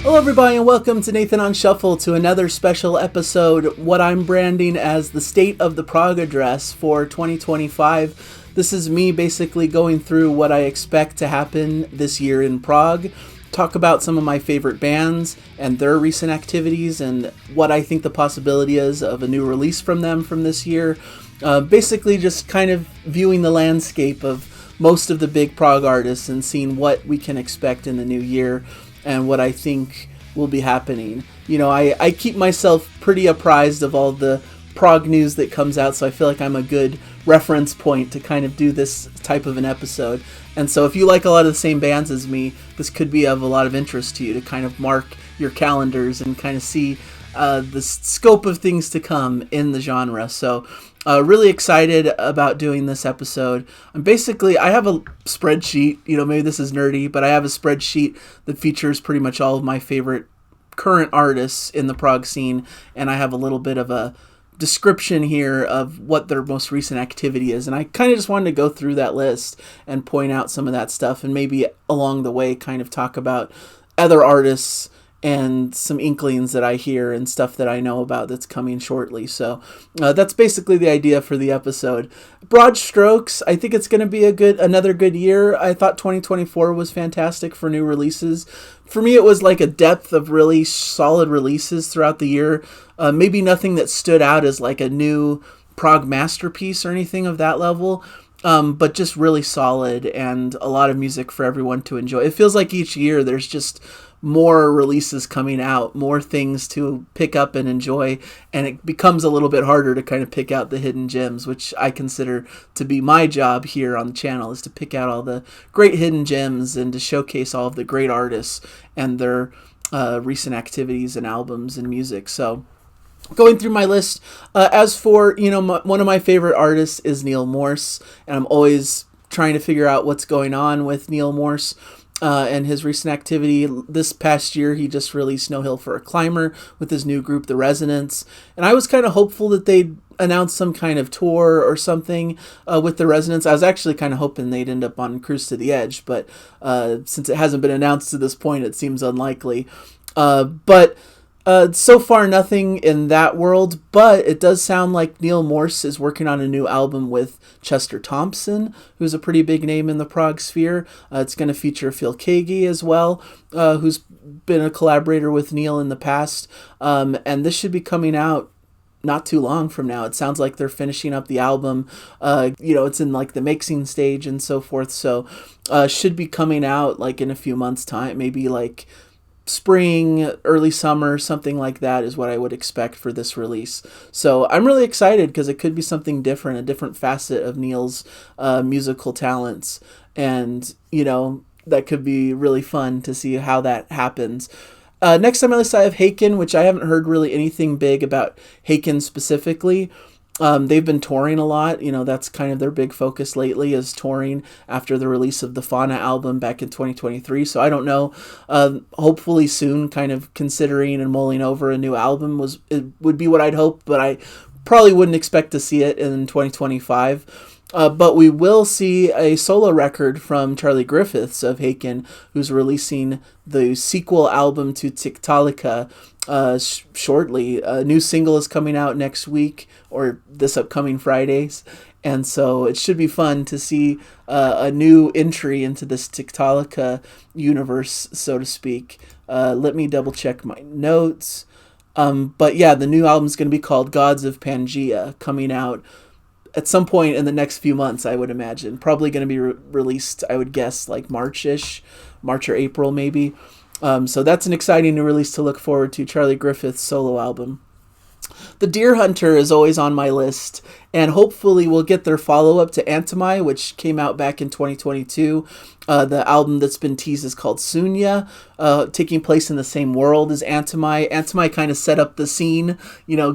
Hello, everybody, and welcome to Nathan on Shuffle to another special episode, what I'm branding as the State of the Prog Address for 2025. This is me basically going through what I expect to happen this year in Prague, talk about some of my favorite bands and their recent activities and what I think the possibility is of a new release from them from this year. Basically just kind of viewing the landscape of most of the big prog artists and seeing what we can expect in the new year and what I think will be happening. You know, I keep myself pretty apprised of all the prog news that comes out, so I feel like I'm a good reference point to kind of do this type of an episode. And so if you like a lot of the same bands as me, this could be of a lot of interest to you to kind of mark your calendars and kind of see the scope of things to come in the genre. So really excited about doing this episode. I have a spreadsheet, maybe this is nerdy, but I have a spreadsheet that features pretty much all of my favorite current artists in the prog scene, and I have a little bit of a description here of what their most recent activity is, and I kind of just wanted to go through that list and point out some of that stuff, and maybe along the way kind of talk about other artists and some inklings that I hear and stuff that I know about that's coming shortly. So that's basically the idea for the episode. Broad strokes, I think it's going to be another good year. I thought 2024 was fantastic for new releases. For me, it was like a depth of really solid releases throughout the year. Maybe nothing that stood out as like a new prog masterpiece or anything of that level. But just really solid and a lot of music for everyone to enjoy. It feels like each year there's just more releases coming out, more things to pick up and enjoy, and it becomes a little bit harder to kind of pick out the hidden gems, which I consider to be my job here on the channel, is to pick out all the great hidden gems and to showcase all of the great artists and their recent activities and albums and music. So going through my list, as for, one of my favorite artists is Neil Morse, and I'm always trying to figure out what's going on with Neil Morse and his recent activity. This past year, he just released No Hill for a Climber with his new group, The Resonance, and I was kind of hopeful that they'd announce some kind of tour or something with The Resonance. I was actually kind of hoping they'd end up on Cruise to the Edge, but since it hasn't been announced to this point, it seems unlikely. But so far, nothing in that world, but it does sound like Neil Morse is working on a new album with Chester Thompson, who's a pretty big name in the prog sphere. It's going to feature Phil Keaggy as well, who's been a collaborator with Neil in the past, and this should be coming out not too long from now. It sounds like they're finishing up the album. It's in like the mixing stage and so forth, so should be coming out like in a few months' time, maybe like spring, early summer, something like that is what I would expect for this release. So I'm really excited because it could be something different, a different facet of Neil's musical talents. And, that could be really fun to see how that happens. Next on my list, I have Haken, which I haven't heard really anything big about Haken specifically. They've been touring a lot. That's kind of their big focus lately, is touring after the release of the Fauna album back in 2023. So I don't know. Hopefully soon, kind of considering and mulling over a new album would be what I'd hope, but I probably wouldn't expect to see it in 2025. But we will see a solo record from Charlie Griffiths of Haken, who's releasing the sequel album to Tiktalika shortly. A new single is coming out next week, or this upcoming Fridays, and so it should be fun to see a new entry into this Tiktalika universe, so to speak. Let me double check my notes. But yeah, the new album is going to be called Gods of Pangaea, coming out at some point in the next few months, I would imagine. Probably going to be released, I would guess, like March or April maybe. So that's an exciting new release to look forward to, Charlie Griffith's solo album. The Deer Hunter is always on my list, and hopefully we'll get their follow-up to Antimai, which came out back in 2022. The album that's been teased is called Sunya, taking place in the same world as Antimai. Antimai kind of set up the scene,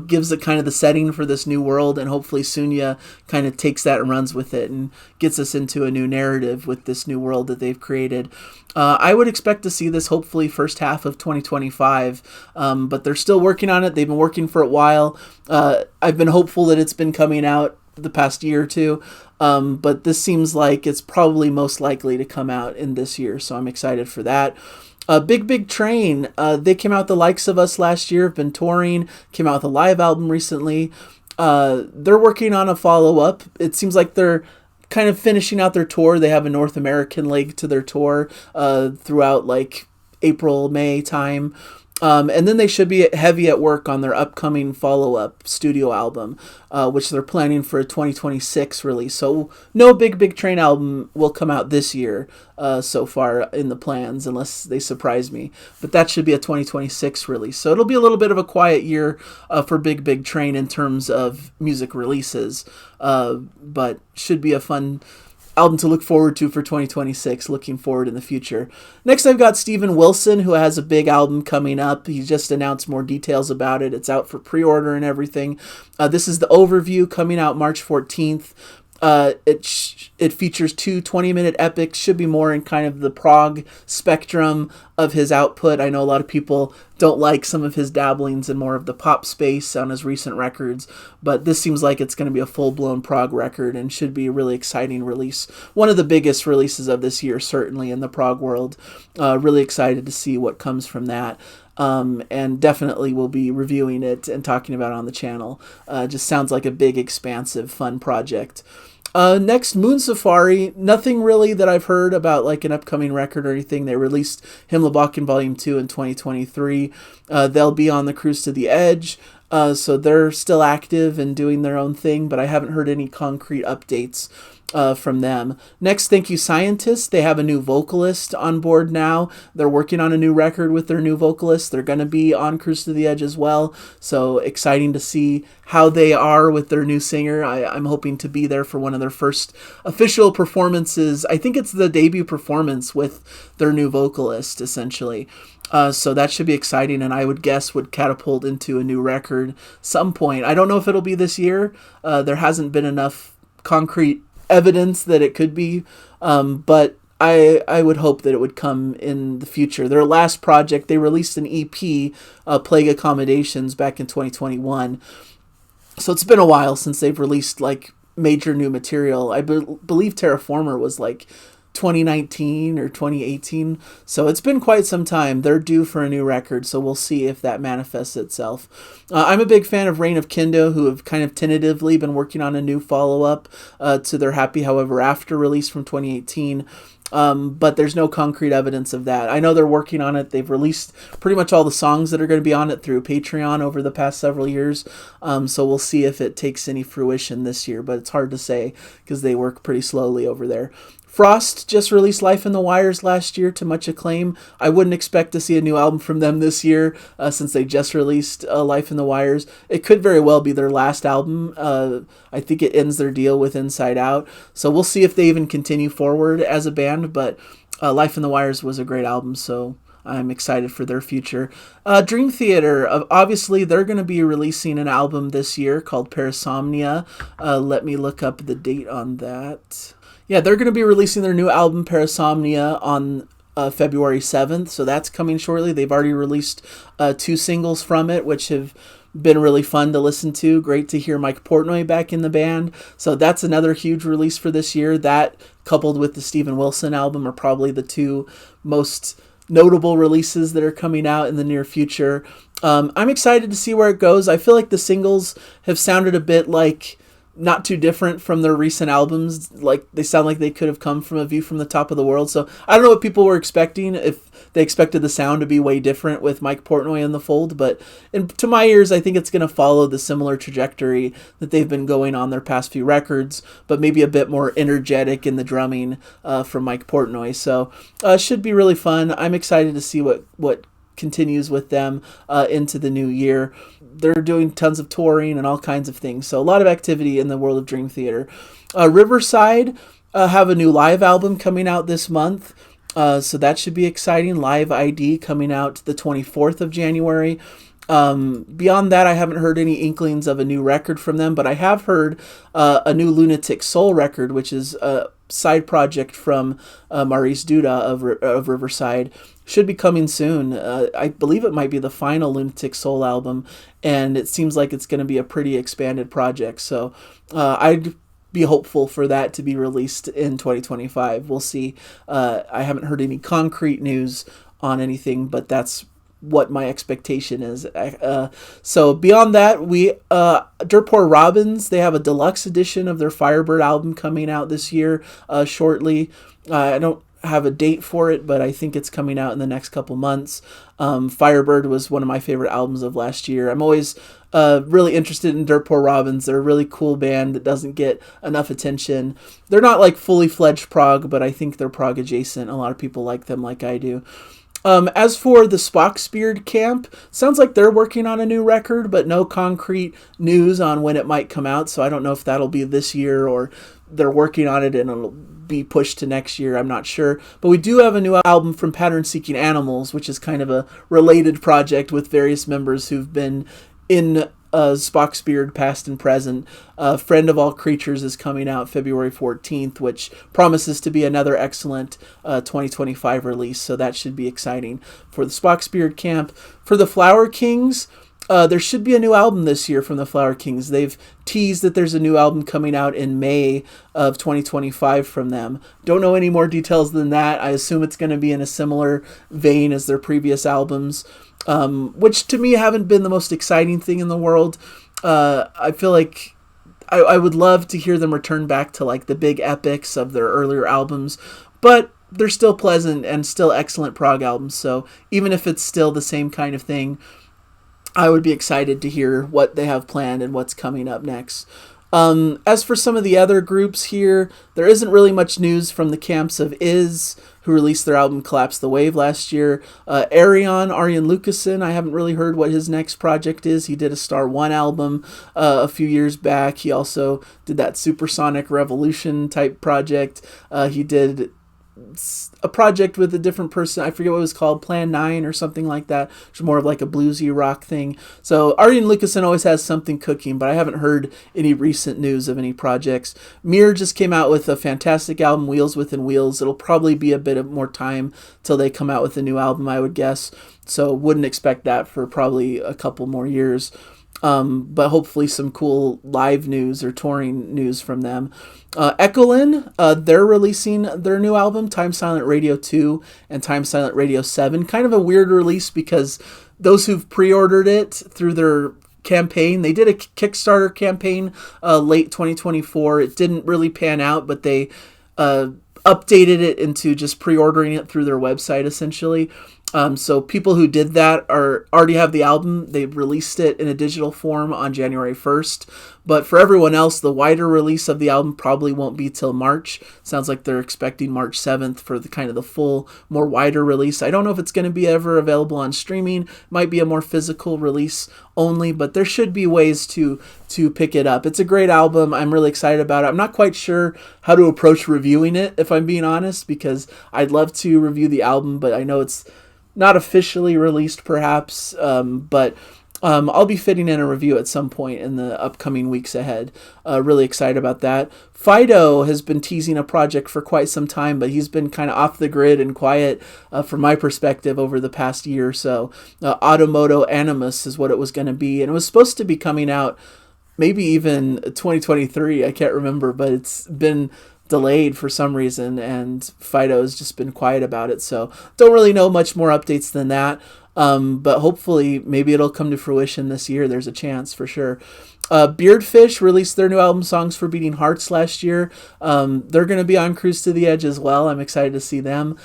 gives it kind of the setting for this new world, and hopefully Sunya kind of takes that and runs with it and gets us into a new narrative with this new world that they've created. I would expect to see this hopefully first half of 2025, but they're still working on it. They've been working for a while. I've been hopeful that it's been coming out the past year or two, but this seems like it's probably most likely to come out in this year, so I'm excited for that. Big Big Train, they came out the likes of us last year, have been touring, came out with a live album recently. They're working on a follow-up. It seems like they're kind of finishing out their tour. They have a North American leg to their tour throughout like April, May time. And then they should be heavy at work on their upcoming follow-up studio album, which they're planning for a 2026 release. So no Big Big Train album will come out this year so far in the plans, unless they surprise me. But that should be a 2026 release. So it'll be a little bit of a quiet year for Big Big Train in terms of music releases, but should be a fun album to look forward to for 2026, looking forward in the future. Next, I've got Steven Wilson, who has a big album coming up. He just announced more details about it. It's out for pre-order and everything. This is the overview, coming out March 14th. It features two 20-minute epics, should be more in kind of the prog spectrum of his output. I know a lot of people don't like some of his dabblings in more of the pop space on his recent records, but this seems like it's going to be a full-blown prog record and should be a really exciting release. One of the biggest releases of this year, certainly in the prog world. Really excited to see what comes from that. And definitely will be reviewing it and talking about it on the channel. Just sounds like a big, expansive, fun project. Next, Moon Safari. Nothing really that I've heard about like an upcoming record or anything. They released Himmelbacken Volume 2 in 2023. They'll be on the Cruise to the Edge. So they're still active and doing their own thing, but I haven't heard any concrete updates from them. Next, Thank You Scientist. They have a new vocalist on board now. They're working on a new record with their new vocalist. They're going to be on Cruise to the Edge as well. So exciting to see how they are with their new singer. I'm hoping to be there for one of their first official performances. I think it's the debut performance with their new vocalist, essentially. So that should be exciting, and I would guess would catapult into a new record some point. I don't know if it'll be this year. There hasn't been enough concrete evidence that it could be, but I would hope that it would come in the future. Their last project, they released an EP, Plague Accommodations, back in 2021. So it's been a while since they've released like major new material. I believe Terraformer was like 2019 or 2018, so it's been quite some time. They're due for a new record, so we'll see if that manifests itself. I'm a big fan of Reign of Kindo, who have kind of tentatively been working on a new follow-up to their Happy However After release from 2018. But there's no concrete evidence of that. I know they're working on it. They've released pretty much all the songs that are going to be on it through Patreon over the past several years. So we'll see if it takes any fruition this year, but it's hard to say because they work pretty slowly over there. Frost just released Life in the Wires last year to much acclaim. I wouldn't expect to see a new album from them this year since they just released Life in the Wires. It could very well be their last album. I think it ends their deal with Inside Out. So we'll see if they even continue forward as a band, but Life in the Wires was a great album, so I'm excited for their future. Dream Theater, obviously they're going to be releasing an album this year called Parasomnia. Let me look up the date on that. Yeah, they're going to be releasing their new album, Parasomnia, on February 7th, so that's coming shortly. They've already released 2 singles from it, which have been really fun to listen to. Great to hear Mike Portnoy back in the band. So that's another huge release for this year. That, coupled with the Steven Wilson album, are probably the 2 most notable releases that are coming out in the near future. I'm excited to see where it goes. I feel like the singles have sounded a bit like not too different from their recent albums. Like, they sound like they could have come from A View from the Top of the World. So I don't know what people were expecting, if they expected the sound to be way different with Mike Portnoy in the fold, but to my ears, I think it's going to follow the similar trajectory that they've been going on their past few records, but maybe a bit more energetic in the drumming from Mike Portnoy. So it should be really fun. I'm excited to see what continues with them into the new year. They're doing tons of touring and all kinds of things, so a lot of activity in the world of Dream Theater. Riverside have a new live album coming out this month, so that should be exciting. Live ID coming out the 24th of January. Beyond that, I haven't heard any inklings of a new record from them, but I have heard a new Lunatic Soul record, which is a side project from Maurice Duda of Riverside. Should be coming soon. I believe it might be the final Lunatic Soul album, and it seems like it's going to be a pretty expanded project. So I'd be hopeful for that to be released in 2025. We'll see. I haven't heard any concrete news on anything, but that's what my expectation is. So beyond that, Dirt Poor Robins, they have a deluxe edition of their Firebird album coming out this year, shortly. I don't have a date for it, but I think it's coming out in the next couple months. Firebird was one of my favorite albums of last year. I'm always really interested in Dirt Poor Robins. They're a really cool band that doesn't get enough attention. They're not like fully fledged prog, but I think they're prog adjacent. A lot of people like them like I do. As for the Spocksbeard camp, sounds like they're working on a new record, but no concrete news on when it might come out, so I don't know if that'll be this year or they're working on it and it'll be pushed to next year. I'm not sure. But we do have a new album from Pattern Seeking Animals, which is kind of a related project with various members who've been in Spocksbeard, past and present. Friend of All Creatures is coming out February 14th, which promises to be another excellent 2025 release, so that should be exciting for the Spocksbeard camp. For the Flower Kings, there should be a new album this year from the Flower Kings. They've teased that there's a new album coming out in May of 2025 from them. Don't know any more details than that. I assume it's going to be in a similar vein as their previous albums, which to me haven't been the most exciting thing in the world. I feel like I would love to hear them return back to like the big epics of their earlier albums, but they're still pleasant and still excellent prog albums. So even if it's still the same kind of thing, I would be excited to hear what they have planned and what's coming up next. As for some of the other groups here, there isn't really much news from the camps of Is, who released their album Collapse the Wave last year. Aryan Lucassen, I haven't really heard what his next project is. He did a Star One album a few years back. He also did that Supersonic Revolution type project. He did a project with a different person. I forget what it was called, Plan 9 or something like that, which is more of like a bluesy rock thing. So Aryan Lucassen always has something cooking, but I haven't heard any recent news of any projects. Mir just came out with a fantastic album, Wheels Within Wheels. It'll probably be a bit of more time till they come out with a new album, I would guess. So wouldn't expect that for probably a couple more years. But hopefully some cool live news or touring news from them. Echolin, they're releasing their new album, Time Silent Radio 2 and Time Silent Radio 7. Kind of a weird release because those who've pre-ordered it through their campaign, they did a Kickstarter campaign late 2024. It didn't really pan out, but they updated it into just pre-ordering it through their website, essentially. So people who did that already have the album. They released it in a digital form on January 1st. But for everyone else, the wider release of the album probably won't be till March. Sounds like they're expecting March 7th for the kind of the full, more wider release. I don't know if it's going to be ever available on streaming. Might be a more physical release only, but there should be ways to pick it up. It's a great album. I'm really excited about it. I'm not quite sure how to approach reviewing it, if I'm being honest, because I'd love to review the album, but I know it's not officially released perhaps, but I'll be fitting in a review at some point in the upcoming weeks ahead. Really excited about that. Fido has been teasing a project for quite some time, but he's been kind of off the grid and quiet from my perspective over the past year or so. Automoto Animus is what it was going to be, and it was supposed to be coming out maybe even 2023. I can't remember, but it's been delayed for some reason, and Fido's just been quiet about it, so don't really know much more updates than that, but hopefully maybe it'll come to fruition this year. There's a chance for sure. Beardfish released their new album Songs for Beating Hearts last year. They're going to be on Cruise to the Edge as well. I'm excited to see them.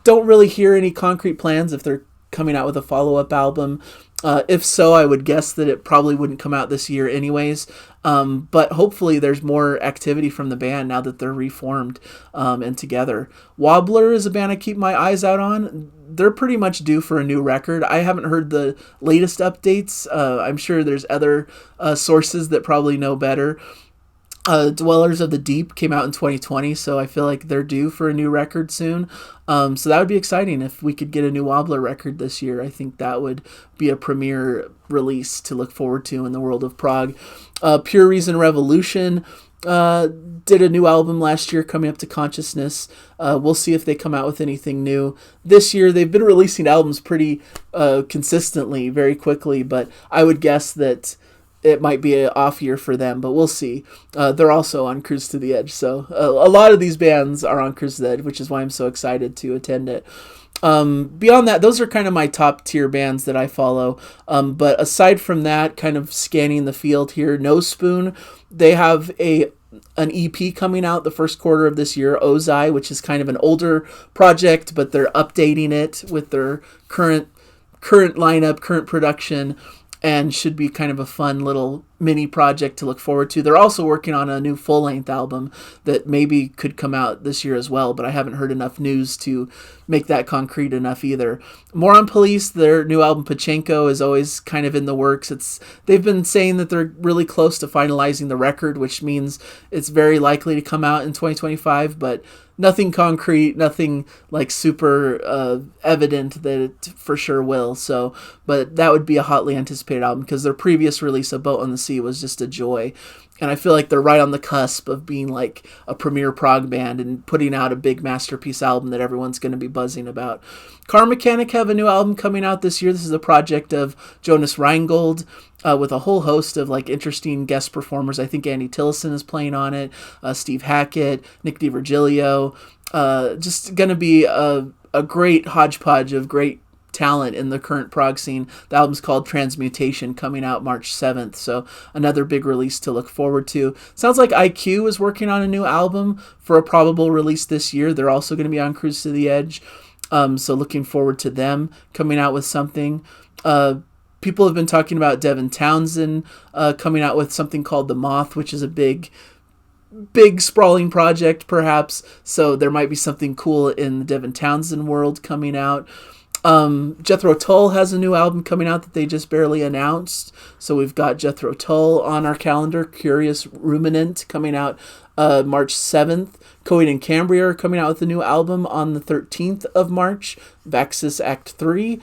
Don't really hear any concrete plans if they're coming out with a follow-up album. If so, I would guess that it probably wouldn't come out this year anyways. But hopefully there's more activity from the band now that they're reformed and together. Wobbler is a band I keep my eyes out on. They're pretty much due for a new record. I haven't heard the latest updates. I'm sure there's other sources that probably know better. Dwellers of the Deep came out in 2020, so I feel like they're due for a new record soon. So that would be exciting if we could get a new Wobbler record this year. I think that would be a premier release to look forward to in the world of prog. Pure Reason Revolution did a new album last year coming up to Consciousness. We'll see if they come out with anything new this year. They've been releasing albums pretty consistently, very quickly, but I would guess that it might be an off year for them, but we'll see. They're also on Cruise to the Edge, so a lot of these bands are on Cruise to the Edge, which is why I'm so excited to attend it. Beyond that, those are kind of my top tier bands that I follow. But aside from that, kind of scanning the field here, No Spoon, they have an EP coming out the first quarter of this year, Ozai, which is kind of an older project, but they're updating it with their current lineup, current production, and should be kind of a fun little mini project to look forward to. They're also working on a new full-length album that maybe could come out this year as well, but I haven't heard enough news to make that concrete enough either. More on Police, their new album Pachenko is always kind of in the works. They've been saying that they're really close to finalizing the record, which means it's very likely to come out in 2025, but nothing concrete, nothing like super evident that it for sure will. So, but that would be a hotly anticipated album because their previous release, A Boat on the Sea, was just a joy. And I feel like they're right on the cusp of being like a premier prog band and putting out a big masterpiece album that everyone's going to be buzzing about. Car Mechanic have a new album coming out this year. This is a project of Jonas Reingold with a whole host of like interesting guest performers. I think Andy Tillison is playing on it, Steve Hackett, Nick DiVirgilio. Just going to be a great hodgepodge of great talent in the current prog scene. The album's called Transmutation, coming out March 7th, so another big release to look forward to. Sounds like IQ is working on a new album for a probable release this year. They're also going to be on Cruise to the Edge, so looking forward to them coming out with something. People have been talking about Devin Townsend coming out with something called The Moth, which is a big sprawling project perhaps, so there might be something cool in the Devin Townsend world coming out. Jethro Tull has a new album coming out that they just barely announced. So we've got Jethro Tull on our calendar. Curious Ruminant coming out March 7th. Coheed and Cambria are coming out with a new album on the 13th of March. Vaxis Act 3.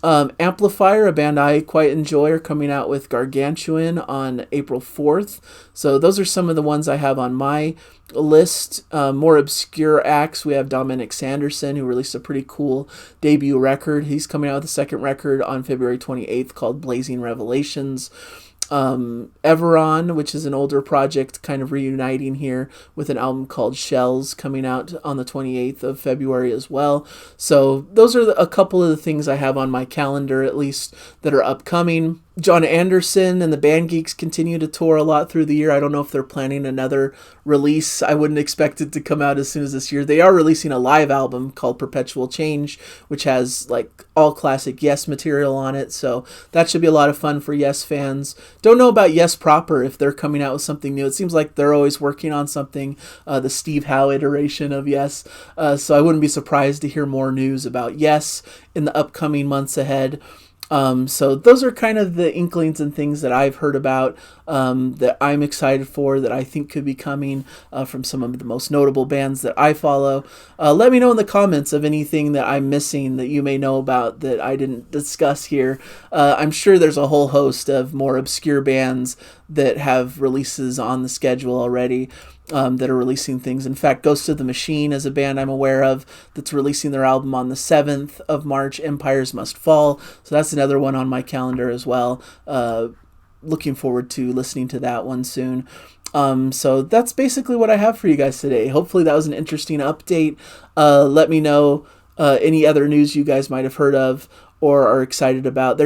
Amplifier, a band I quite enjoy, are coming out with Gargantuan on April 4th. So those are some of the ones I have on my list. More obscure acts, we have Dominic Sanderson, who released a pretty cool debut record. He's coming out with a second record on February 28th called Blazing Revelations. Everon, which is an older project, kind of reuniting here with an album called Shells coming out on the 28th of February as well. So those are a couple of the things I have on my calendar, at least, that are upcoming. John Anderson and the Band Geeks continue to tour a lot through the year. I don't know if they're planning another release. I wouldn't expect it to come out as soon as this year. They are releasing a live album called Perpetual Change, which has like all classic Yes material on it. So that should be a lot of fun for Yes fans. Don't know about Yes proper, if they're coming out with something new. It seems like they're always working on something, the Steve Howe iteration of Yes. So I wouldn't be surprised to hear more news about Yes in the upcoming months ahead. So those are kind of the inklings and things that I've heard about, that I'm excited for, that I think could be coming from some of the most notable bands that I follow. Let me know in the comments of anything that I'm missing that you may know about that I didn't discuss here. I'm sure there's a whole host of more obscure bands that have releases on the schedule already. That are releasing things. In fact, Ghost of the Machine is a band I'm aware of that's releasing their album on the 7th of March, Empires Must Fall. So that's another one on my calendar as well. Looking forward to listening to that one soon. So that's basically what I have for you guys today. Hopefully that was an interesting update. Let me know any other news you guys might have heard of or are excited about.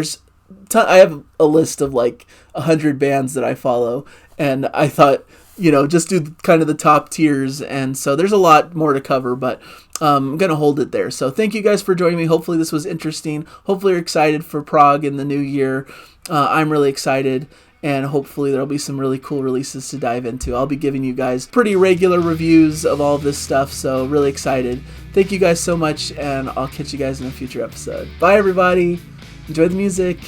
I have a list of like 100 bands that I follow, and I thought, just do kind of the top tiers. And so there's a lot more to cover, but I'm going to hold it there. So thank you guys for joining me. Hopefully this was interesting. Hopefully you're excited for Prog in the new year. I'm really excited, and hopefully there'll be some really cool releases to dive into. I'll be giving you guys pretty regular reviews of all this stuff, so really excited. Thank you guys so much, and I'll catch you guys in a future episode. Bye, everybody. Enjoy the music.